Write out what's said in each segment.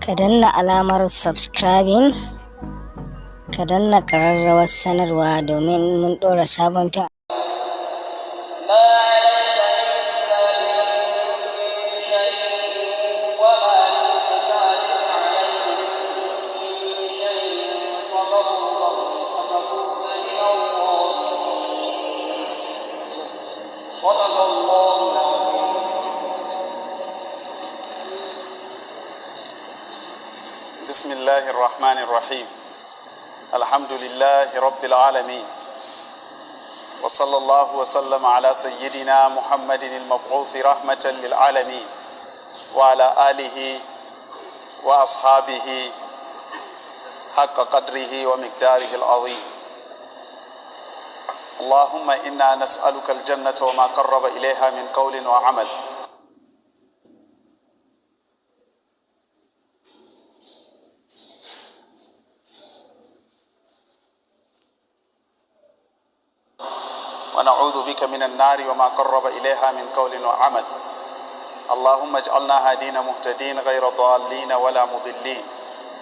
ka danna alamar subscribing, ka danna ƙararrawar sanarwa domin mun ɗora sabon fim. بسم الله الرحمن الرحيم الحمد لله رب العالمين وصلى الله وسلم على سيدنا محمد المبعوث رحمة للعالمين وعلى آله وأصحابه حق قدره ومقداره العظيم اللهم إنا نسألك الجنة وما قرب إليها من قول وعمل ونعوذ بك من النار وما قرب إليها من قول وعمل اللهم اجعلنا هادين مهتدين غير ضالين ولا مضلين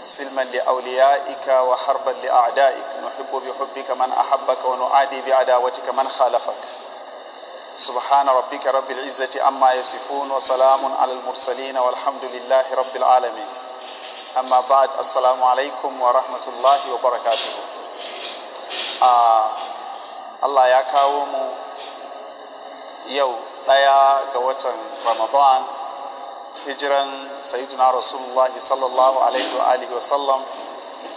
سلما لأوليائك وحربا لأعدائك نحب بحبك من أحبك ونعادي بعداوتك من خالفك سبحان ربك رب العزة عما يصفون وسلام على المرسلين والحمد لله رب العالمين أما بعد السلام عليكم ورحمة الله وبركاته Allah ya kawo mu yau ɗaya ga watan Ramadan hijiran Sayyidina Rasulullah sallallahu alaihi wa alihi wa sallam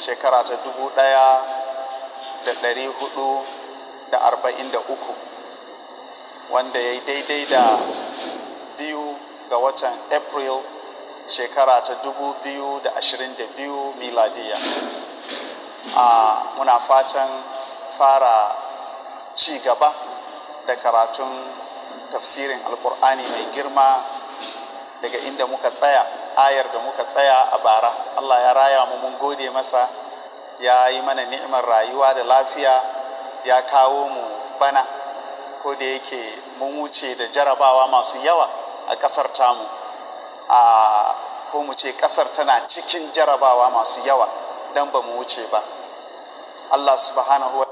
shekara ta 1443 wanda ya yi daidai da 2 ga watan April shekara ta 2022 miladiya. Muna fatan fara ci gaba da karatun tafsirin alkur'ani mai girma daga inda muka tsaya ayar da muka tsaya a bara. Allah ya raya mu, mun gode masa, ya yi mana ni'imar rayuwa da lafiya, ya kawo mu bana ko da yake mun wuce da jarabawa masu yawa a ƙasar tamu, ko mu ce ƙasar tana cikin jarabawa masu yawa don ba mu wuce ba. Allah subhanahu wa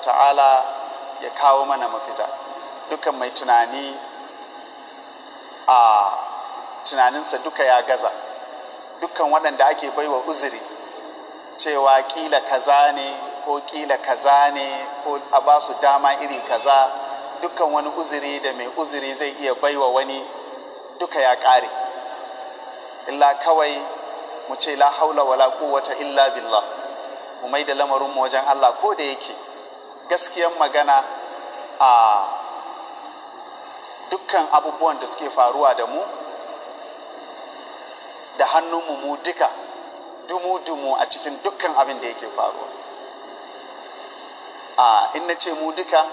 ta'ala ya kawo mana mafita. Dukkan mai tunani tunaninsa duka ya gaza. Dukkan waɗanda ake baiwa uzuri cewa ƙila kaza ne ko ƙila kaza ne ko a ba su dama iri kaza, dukkan wani uzuri da mai uzuri zai iya baiwa wani duka ya ƙare. Illa kawai mu ce la haula wala quwwata illa billah, mu mai da lamarinmu wajen Allah. ko da yake gaskiyan magana dukkan abubuwan da suke faruwa da mu da hannunmu mu duka dumu-dumu a cikin dukkan abin da yake faruwa. In na ce mu duka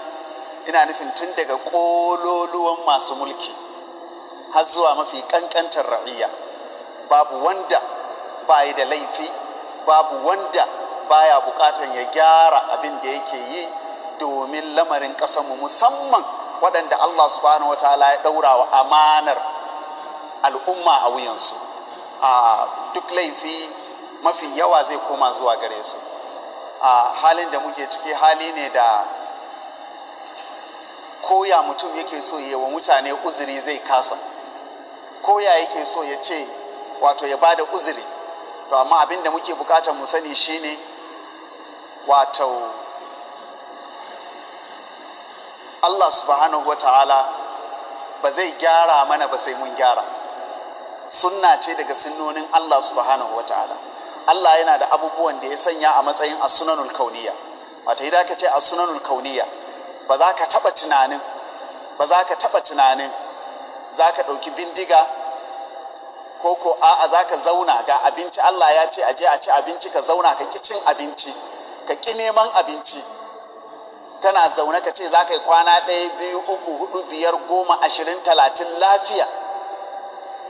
ina nufin tun daga ƙololuwan masu mulki har zuwa mafi ƙanƙantar ra'iyya. Babu wanda bayi da laifi, babu wanda baya buƙatar ya gyara abin da yake yi domin lamarin ƙasarmu, musamman waɗanda Allah subhanahu wataala ya ɗaura wa amanar al'umma a wuyansu. Duk laifi mafi yawa zai koma zuwa gare su. Halin da muke ciki hali ne da koya mutum yake so ya wa mutane uzuri zai kasa, koya yake so ya ce wato ya bada uzuri. To amma abin da muke bukatar mu sani shine wato Allah subhanahu wa ta'ala ba zai gyara mana ba sai mun gyara. Sunna ce daga sunnonin Allah subhanahu wa ta'ala. Allah yana da abubuwan da ya sanya a matsayin as-sunanul kauniyya. Wato idan ka ce as-sunanul kauniyya, ba za ka taɓa tunanin za ka ɗauki bindiga ko a'a za ka zauna ga abinci, Allah ya ce a je a ci abinci, ka zauna ka ƙi cin abinci ka ƙi neman abinci, kana zaune ka ce za ka yi kwana 1 2 3 4 5 10 20 30 lafiya,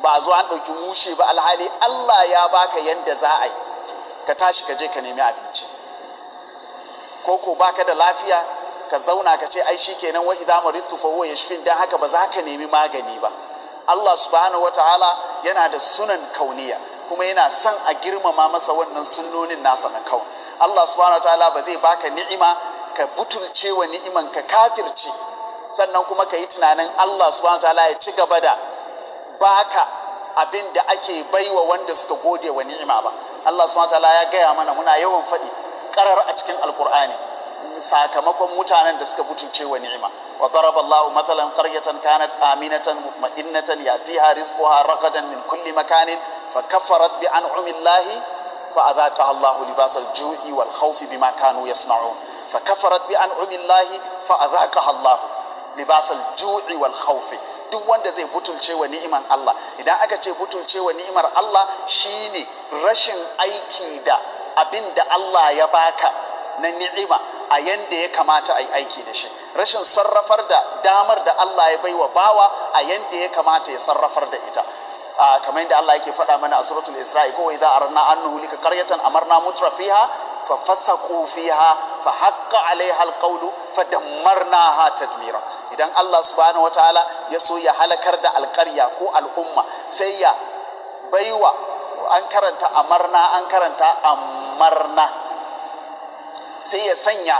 ba a zo an ɗauki mushe ba, alhali Allah ya baka yanda za a yi ka tashi ka je ka nemi abinci. ko baka da lafiya ka zauna ka ce ai shikenan wa idza maridtu fa huwa yashfin, dan haka ba za ka nemi magani ba. Allah subhanahu wataala yana da sunan kauniya, kuma yana son a girmama masa wannan sunnonin nasa na kaun. Allah subhanahu wataala ba zai baka ni'ima ka butulce wa ni'iman ka kafirce, sannan kuma ka yi tunanin Allah subhanahu wataala ya ci gaba da baka abin da ake baiwa wanda suka gode wa ni'ima ba. Allah subhanahu wataala ya gaya mana, muna yawan faɗi karar a cikin alkur'ani sakamakon mutanen da suka butulce wa ni'ima. wa daraba Allahu mathalan qaryatan kanat aminatan mutma'innatan yatiha rizquha ragadan min kulli makanin fakaffarat bi an'ami Allahi fa adhaqaha Allahu libasal ju'i wal khawfi bima kanu yasna'un. fakaffarat bi an'ami Allahi fa adhaqaha Allahu libasal ju'i wal khawfi. duk wanda zai butulce wa ni'iman Allah, idan aka ce butulce wa ni'imar Allah shine rashin aiki da abin da Allah ya baka na ni'ima a yanda ya kamata a yi aiki da shi, rashin sarrafar da damar da Allah ya baiwa bawa a yanda ya kamata ya sarrafar da ita. kamar yadda Allah yake faɗa mana a suratul Isra'i, ko idza aradna an nuhlika qaryatan amarna mutra fiha fa fasaqu fiha fa haqqa 'alayha al-qawlu fa dammarnaha tadmira. idan Allah subhanahu wataala ya so ya halakar da alƙarya ko al'umma, sai ya baiwa, an karanta amarna an karanta amarna, sai ya sanya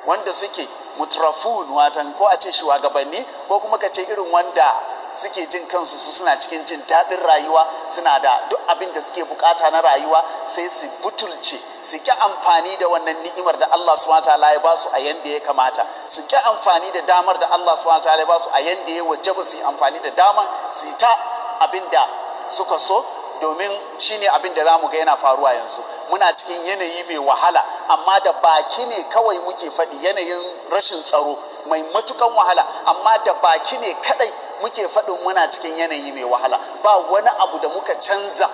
wanda suke mutrafun, watan ko a ce shugabanni ko kuma ka ce irin wanda suke jin kansu su suna cikin jin daɗin rayuwa, suna da duk abin da suke bukata na rayuwa, sai su butulce, su ki amfani da wannan ni'imar da Allah subhanahu wataala ya ba su a yanda ya kamata, su ki amfani da damar da Allah subhanahu wataala ya ba su a yanda ya wajaba su yi amfani da damar, su yi ta abin da suka so, domin shine abin da zamu ga yana faruwa yanzu. muna cikin yanayi mai wahala, amma da baki ne kawai muke faɗi, yanayin rashin tsaro mai matukan wahala, amma da baki ne kadai muke faɗin muna cikin yanayi mai wahala. ba wani abu da muka canza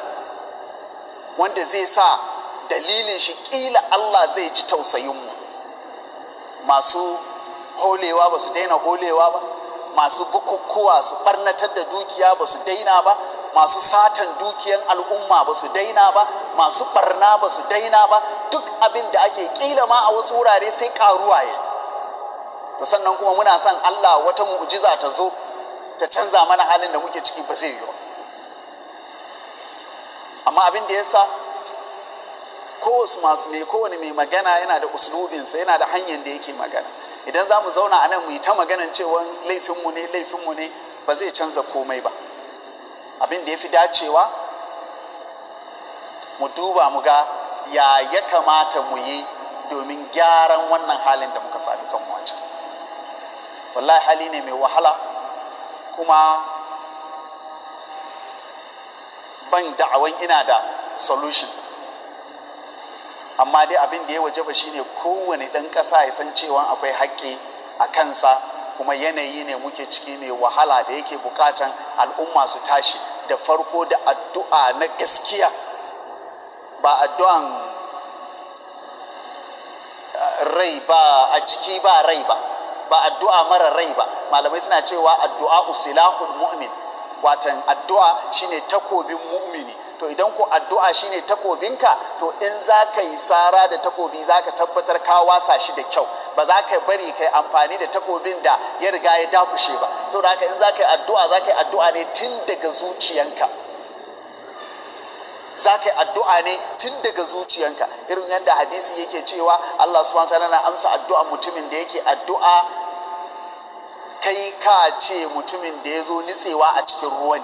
wanda zai sa dalilin shi kila Allah zai ji tausayinmu. masu holewa ba su daina holewa ba, masu bukukuwa su barnatar da dukiya ba su daina ba, masu satan dukiyan al'umma ba su daina ba, masu barna ba su daina ba. duk abin da ake kila ma a wasu wurare sai karuwa ya. sannan kuma muna son Allah wata mu'jiza ta zo ta canza mana halin da muke ciki, ba zai yi ba. amma abin da yasa kowane mai magana yana da uslubinsa, yana da hanyar da yake magana. idan za mu zauna a nan mu yi ta maganan cewa laifinmu ne ba zai canza komai ba. abin da ya fi dacewa mu duba mu ga ya kamata mu yi domin gyaran wannan halin da muka sami kanmu a ciki. wallahi hali ne mai wahala, kuma ban da'awan ina da solution, amma dai abin da ya wajaba shine kowane ɗan ƙasa ya san cewa akwai haƙƙi a kansa, kuma yanayi ne muke ciki mai wahala da yake buƙatan al'umma su tashi da farko da addu'a na gaskiya, ba addu'an rai ba, a jiki ba rai ba, ba addu'a mara rai ba. malamai suna cewa addu'a usilahul mu'min, watan addu'a shine takobin mu'mini. to idan ko addu'a shine takobinka, to in za ka yi sara da takobi za ka tabbatar ka wasa shi da kyau, ba za ka bari kai amfani da takobin da ya riga ya dakushe ba. saboda haka in za ka yi addu'a ne tun daga zuciyanka, irin yadda hadisi yake cewa Allah subhanahu wa ta'ala na amsa addu'a mutumin da yake addu'a kai ka ce mutumin da ya zo nitsewa a cikin ruwan.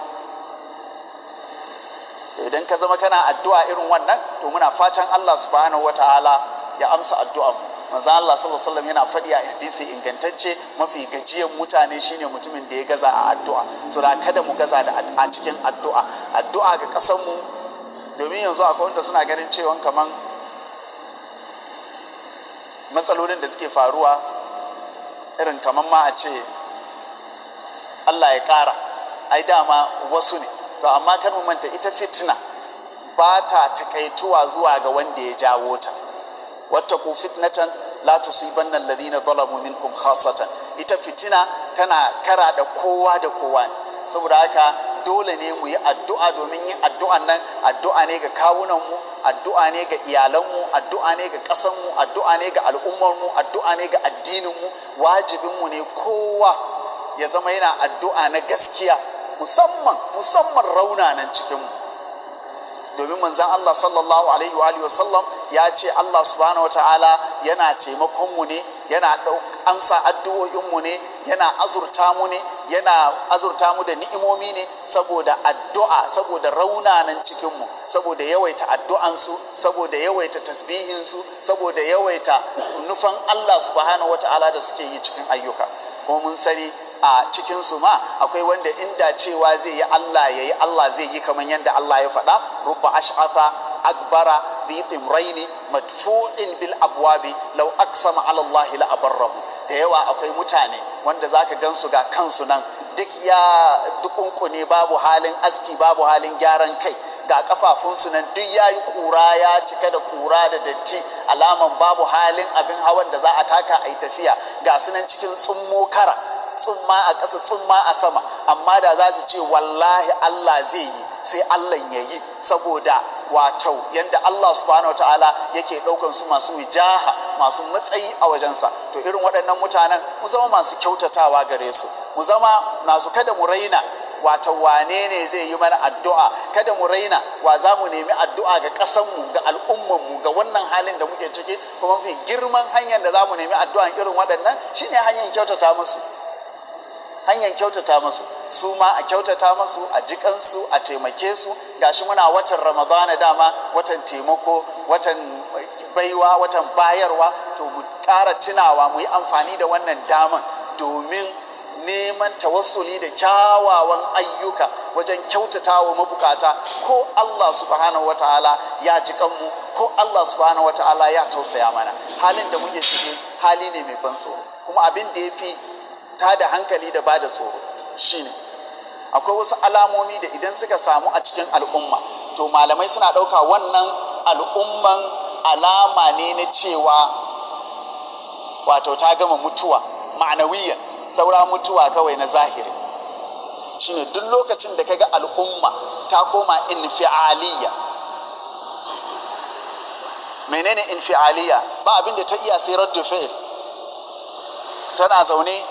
idan ka zama kana addu'a irin wannan, to muna fatan Allah subhanahu wataala ya amsa addu'ar mu. manzon Allah sallallahu alaihi wasallam yana faɗi a hadisi ingantacce, mafi gajiyan mutane shine mutumin da ya gaza a addu'a. saboda kada mu gaza a cikin addu'a ga ƙasar mu, domin yanzu akwai wanda suna ganin cewa kaman matsalolin da suke faruwa irin kaman ma a ce Allah ya ƙara, ai dama wasu ne. to amma kar mu manta ita fitina ba ta takaituwa zuwa ga wanda ya jawo ta. wattaqu fitnatan la tusibanna alladhina zalamu minkum khassatan. Ita fitina tana kara da kowa da kowa ne, saboda haka dole ne mu yi addu'a, domin yin addu'an nan addu'a ne ga kawunanmu, addu'a ne ga iyalanmu, addu'a ne ga ƙasanmu, addu'a ne ga al'ummarmu, addu'a ne ga addininmu. Wajibinmu ne kowa ya zama yana addu'a na gaskiya, musamman raunanan cikinmu, domin manzon Allah sallallahu alaihi wa alihi wasallam ya ce Allah subhanahu wataala yana taimakonmu ne, yana amsa addu'o'inmu ne, yana azurta mu da ni'imomi ne saboda addu'a, saboda raunanan cikinmu, saboda yawaita addu'ansu, saboda yawaita tasbihinsu, saboda yawaita nufan Allah subhanahu wataala da suke yi cikin ayyuka. Kuma mun sani a cikinsu ma akwai wanda inda cewa zai yi Allah ya yi, Allah zai yi kamar yadda Allah ya faɗa, rubba ash'atha akbara dhi timraini madfu'in bil abwabi law aqsama ala Allah la abarrahu. Da yawa akwai mutane wanda zaka gansu ga kansu nan duk ya dukunkune, babu halin aski, babu halin gyaran kai, ga kafafunsu nan duk yayi kura, ya cika da kura da datti, alaman babu halin abin hawan da za a taka a yi tafiya, ga su nan cikin tsummo kara, tsumma a ƙasa tsumma a sama, amma da za su ce wallahi Allah zai yi, sai Allah ya yi, saboda wato yanda Allah subhanahu wataala yake ɗaukan su masu wijaha, masu matsayi a wajensa. To irin waɗannan mutanen mu zama masu kyautatawa gare su, mu zama nasu, kada mu raina wato wane ne zai yi mana addu'a, kada mu raina wa za mu nemi addu'a ga ƙasanmu, ga al'ummanmu, ga wannan halin da muke ciki. Kuma mafi girman hanyar da za mu nemi addu'a irin waɗannan shine hanyar kyautata musu, su ma a kyautata musu, a jikansu, a taimake su. Gashi muna watan Ramadana, dama watan taimako, watan baiwa, watan bayarwa, to mu ƙara tunawa, mu yi amfani da wannan daman domin neman tawassuli da kyawawan ayyuka wajen kyautata wa mabukata, ko Allah subhanahu wataala ya ji kanmu, ko Allah subhanahu wataala ya tausaya mana. Halin da muke ciki hali ne mai ban tsoro, kuma abin da ya fi tada hankali da bada tsoro shine akwai wasu alamomi da idan suka samu a cikin al'umma, to malamai suna ɗauka wannan al'umman alama ne na cewa wato ta gama mutuwa ma'anawiyan, saura mutuwa kawai na zahiri. Shine duk lokacin da kaga al'umma ta koma infi'aliya. Menene infi'aliya? Ba abin da ta iya sai raddu fi'il. Tana zaune